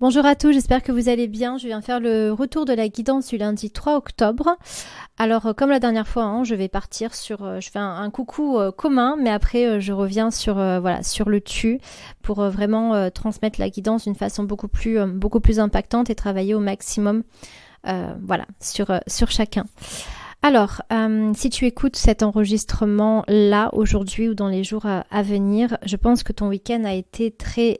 Bonjour à tous, j'espère que vous allez bien. Je viens faire le retour de la guidance du lundi 3 octobre. Alors, comme la dernière fois, je vais partir sur... je fais un coucou commun, mais après, je reviens sur le tu pour vraiment transmettre la guidance d'une façon beaucoup plus impactante et travailler au maximum sur chacun. Alors, si tu écoutes cet enregistrement là, aujourd'hui ou dans les jours à venir, je pense que ton week-end a été très...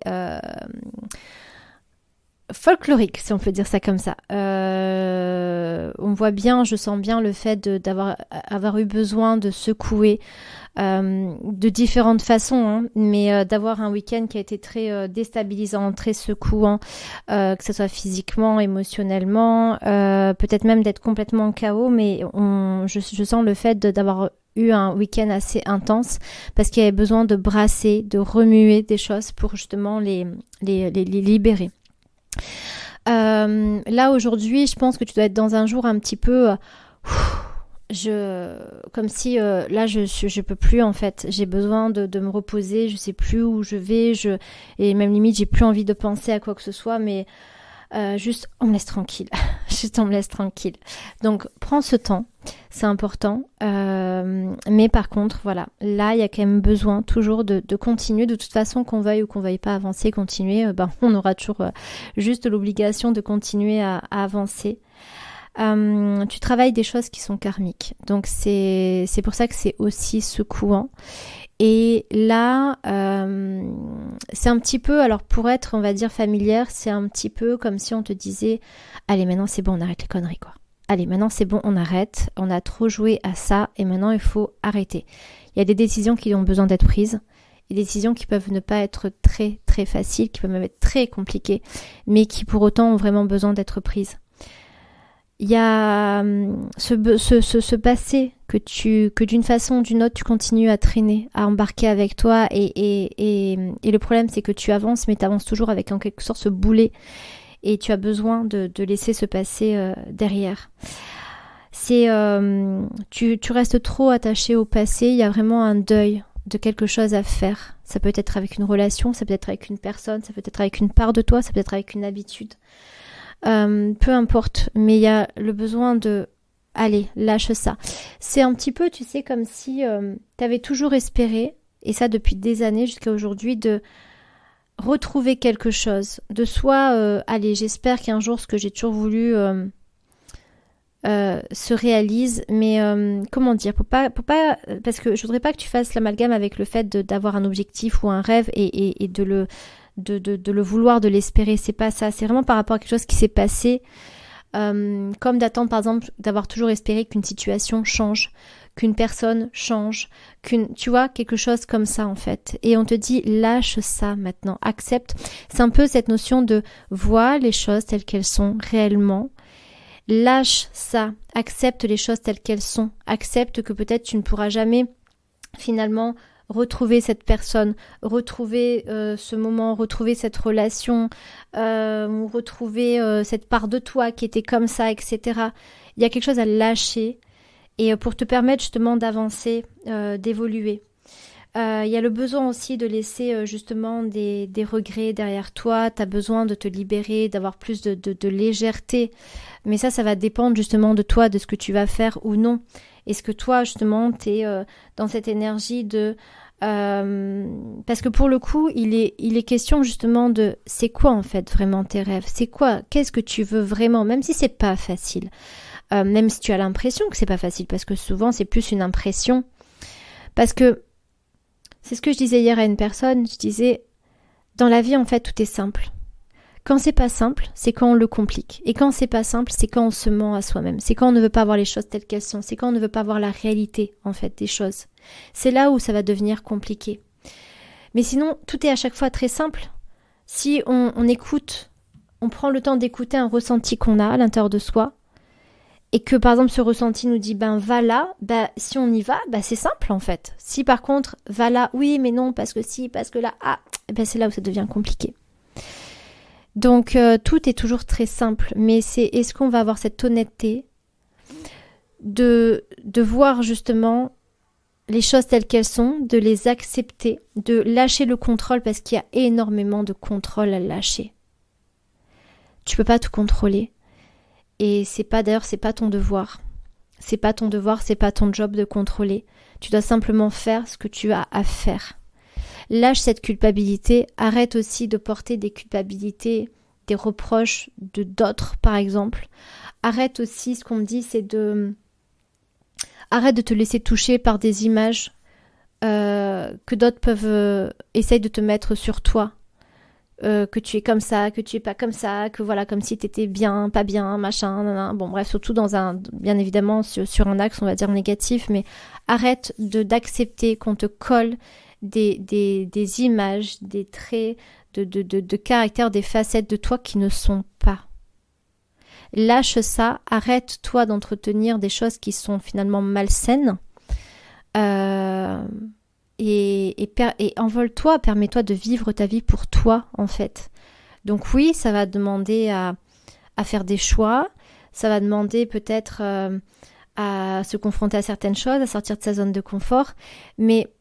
folklorique, si on peut dire ça comme ça. On voit bien, je sens bien le fait d'avoir eu besoin de secouer de différentes façons, mais d'avoir un week-end qui a été très déstabilisant, très secouant, que ce soit physiquement, émotionnellement, peut-être même d'être complètement en chaos, mais je sens le fait d'avoir eu un week-end assez intense parce qu'il y avait besoin de brasser, de remuer des choses pour justement les libérer. Là aujourd'hui, je pense que tu dois être dans un jour un petit peu comme si là je peux plus en fait. J'ai besoin de me reposer, je sais plus où je vais, et même limite j'ai plus envie de penser à quoi que ce soit, mais juste on me laisse tranquille. Juste on me laisse tranquille. Donc prends ce temps, c'est important. Mais par contre, voilà, là il y a quand même besoin toujours de continuer. De toute façon, qu'on veuille ou qu'on veuille pas avancer, continuer, on aura toujours juste l'obligation de continuer à avancer. Tu travailles des choses qui sont karmiques. Donc c'est pour ça que c'est aussi secouant. Et là, c'est un petit peu, alors pour être, on va dire, familière, c'est un petit peu comme si on te disait « Allez, maintenant c'est bon, on arrête les conneries, quoi. Allez, maintenant c'est bon, on arrête. On a trop joué à ça et maintenant il faut arrêter. » Il y a des décisions qui ont besoin d'être prises. Des décisions qui peuvent ne pas être très, très faciles, qui peuvent même être très compliquées, mais qui pour autant ont vraiment besoin d'être prises. Il y a ce passé que d'une façon ou d'une autre tu continues à traîner, à embarquer avec toi et le problème c'est que tu avances mais tu avances toujours avec en quelque sorte ce boulet et tu as besoin de laisser ce passé derrière. Tu restes trop attaché au passé, il y a vraiment un deuil de quelque chose à faire. Ça peut être avec une relation, ça peut être avec une personne, ça peut être avec une part de toi, ça peut être avec une habitude. Peu importe, mais il y a le besoin de allez, lâche ça. C'est un petit peu, tu sais, comme si tu avais toujours espéré, et ça depuis des années jusqu'à aujourd'hui, de retrouver quelque chose. De soit, allez, j'espère qu'un jour ce que j'ai toujours voulu se réalise, mais comment dire, parce que je voudrais pas que tu fasses l'amalgame avec le fait d'avoir un objectif ou un rêve et de le vouloir, de l'espérer. C'est pas ça, c'est vraiment par rapport à quelque chose qui s'est passé, comme d'attendre par exemple d'avoir toujours espéré qu'une situation change, qu'une personne change, tu vois, quelque chose comme ça en fait. Et on te dit lâche ça maintenant, accepte. C'est un peu cette notion de vois les choses telles qu'elles sont réellement. Lâche ça, accepte les choses telles qu'elles sont, accepte que peut-être tu ne pourras jamais finalement retrouver cette personne, retrouver ce moment, retrouver cette relation, ou retrouver cette part de toi qui était comme ça, etc. Il y a quelque chose à lâcher et pour te permettre justement d'avancer, d'évoluer. Il y a le besoin aussi de laisser justement des regrets derrière toi. Tu as besoin de te libérer, d'avoir plus de légèreté. Mais ça va dépendre justement de toi, de ce que tu vas faire ou non. Est-ce que toi justement tu es dans cette énergie de... parce que pour le coup, il est question justement de c'est quoi en fait vraiment tes rêves, c'est quoi, qu'est-ce que tu veux vraiment, même si c'est pas facile, même si tu as l'impression que c'est pas facile, parce que souvent c'est plus une impression, parce que c'est ce que je disais hier à une personne, je disais dans la vie en fait tout est simple. Quand c'est pas simple, c'est quand on le complique. Et quand c'est pas simple, c'est quand on se ment à soi-même. C'est quand on ne veut pas voir les choses telles qu'elles sont. C'est quand on ne veut pas voir la réalité, en fait, des choses. C'est là où ça va devenir compliqué. Mais sinon, tout est à chaque fois très simple. Si on écoute, on prend le temps d'écouter un ressenti qu'on a à l'intérieur de soi, et que, par exemple, ce ressenti nous dit, va là, si on y va, c'est simple, en fait. Si, par contre, va là, oui, mais non, parce que si, parce que là, c'est là où ça devient compliqué. Donc tout est toujours très simple, mais est-ce qu'on va avoir cette honnêteté de voir justement les choses telles qu'elles sont, de les accepter, de lâcher le contrôle parce qu'il y a énormément de contrôle à lâcher. Tu peux pas tout contrôler. Et c'est pas ton devoir. C'est pas ton devoir, c'est pas ton job de contrôler. Tu dois simplement faire ce que tu as à faire. Lâche cette culpabilité, arrête aussi de porter des culpabilités, des reproches de d'autres par exemple. Arrête aussi, ce qu'on me dit, c'est arrête de te laisser toucher par des images que d'autres peuvent essayer de te mettre sur toi. Que tu es comme ça, que tu es pas comme ça, que voilà, comme si tu étais bien, pas bien, machin, nanana. Bon bref, surtout bien évidemment sur un axe, on va dire négatif, mais arrête d'accepter qu'on te colle des images, des traits de caractère, des facettes de toi qui ne sont pas. Lâche ça, arrête-toi d'entretenir des choses qui sont finalement malsaines. Et envole-toi, permets-toi de vivre ta vie pour toi, en fait. Donc oui, ça va demander à faire des choix, ça va demander peut-être à se confronter à certaines choses, à sortir de sa zone de confort, mais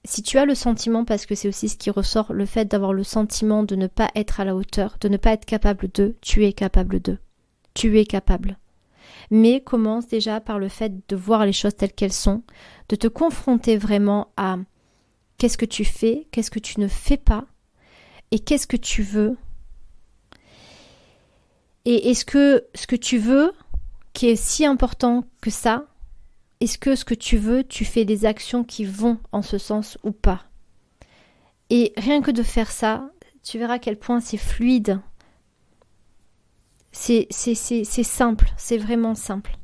si tu as le sentiment, parce que c'est aussi ce qui ressort, le fait d'avoir le sentiment de ne pas être à la hauteur, de ne pas être capable de, tu es capable de. Tu es capable. Mais commence déjà par le fait de voir les choses telles qu'elles sont, de te confronter vraiment à qu'est-ce que tu fais, qu'est-ce que tu ne fais pas, et qu'est-ce que tu veux. Et est-ce que ce que tu veux, qui est si important que ça, est-ce que ce que tu veux, tu fais des actions qui vont en ce sens ou pas? Et rien que de faire ça, tu verras à quel point c'est fluide. C'est simple, c'est vraiment simple.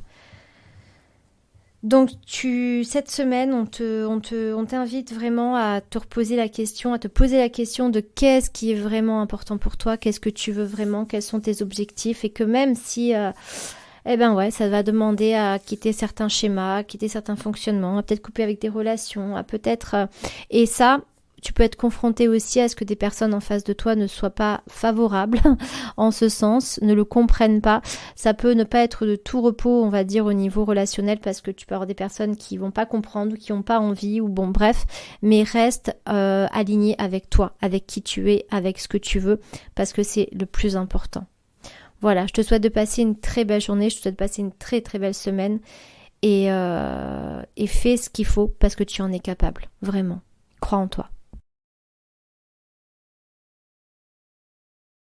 Donc cette semaine, on t'invite vraiment à te poser la question de qu'est-ce qui est vraiment important pour toi, qu'est-ce que tu veux vraiment, quels sont tes objectifs, et que même si ça va demander à quitter certains schémas, à quitter certains fonctionnements, à peut-être couper avec des relations, à peut-être et ça, tu peux être confronté aussi à ce que des personnes en face de toi ne soient pas favorables en ce sens, ne le comprennent pas. Ça peut ne pas être de tout repos, on va dire, au niveau relationnel, parce que tu peux avoir des personnes qui vont pas comprendre ou qui n'ont pas envie, ou bon bref, mais reste aligné avec toi, avec qui tu es, avec ce que tu veux, parce que c'est le plus important. Voilà, je te souhaite de passer une très belle journée, je te souhaite de passer une très très belle semaine, et fais ce qu'il faut parce que tu en es capable, vraiment. Crois en toi.